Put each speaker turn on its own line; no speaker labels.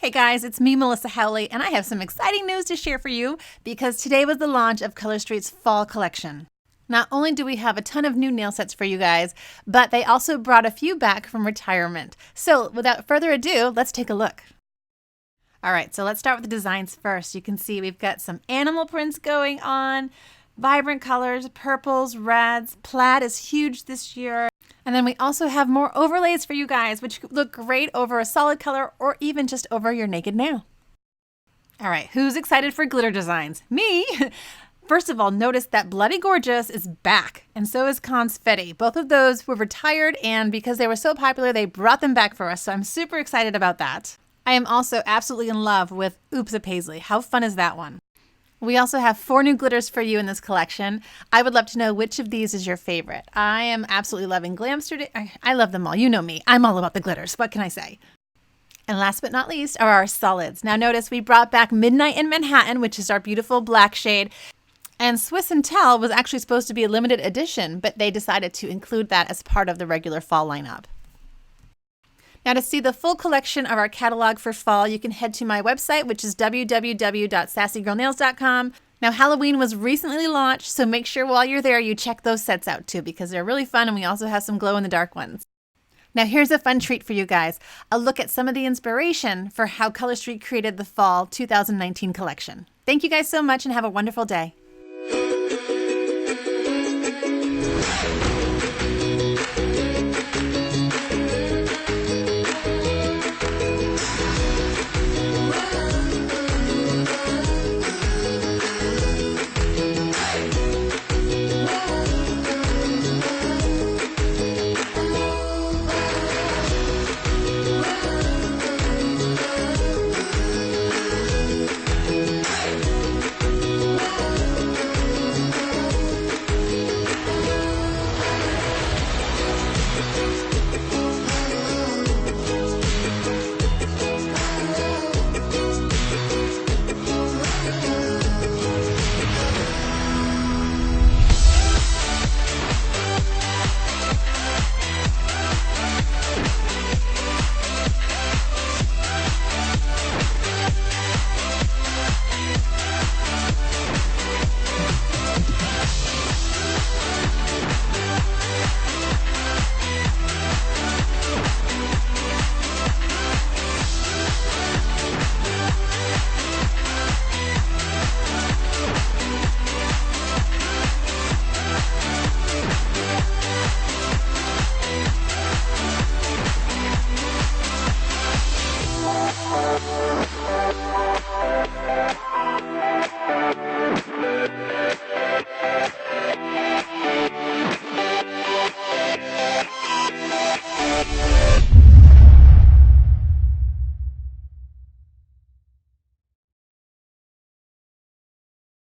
Hey guys, it's me, Melissa Haole, and I have some exciting news to share for you because today was the launch of Color Street's fall collection. Not only do we have a ton of new nail sets for you guys, but they also brought a few back from retirement. So without further ado, let's take a look. All right, so let's start with the designs first. You can see we've got some animal prints going on, vibrant colors, purples, reds. Plaid is huge this year. And then we also have more overlays for you guys, which look great over a solid color or even just over your naked nail. All right, who's excited for glitter designs? Me! First of all, notice that Bloody Gorgeous is back, and so is Confetti. Both of those were retired, and because they were so popular, they brought them back for us, so I'm super excited about that. I am also absolutely in love with Oops a Paisley. How fun is that one? We also have 4 new glitters for you in this collection. I would love to know which of these is your favorite. I am absolutely loving Glamster. I love them all. You know me. I'm all about the glitters. What can I say? And last but not least are our solids. Now notice we brought back Midnight in Manhattan, which is our beautiful black shade. And Swiss and Tell was actually supposed to be a limited edition, but they decided to include that as part of the regular fall lineup. Now to see the full collection of our catalog for fall, you can head to my website, which is www.sassygirlnails.com. Now Halloween was recently launched, so make sure while you're there you check those sets out too because they're really fun and we also have some glow-in-the-dark ones. Now here's a fun treat for you guys, a look at some of the inspiration for how Color Street created the fall 2019 collection. Thank you guys so much and have a wonderful day.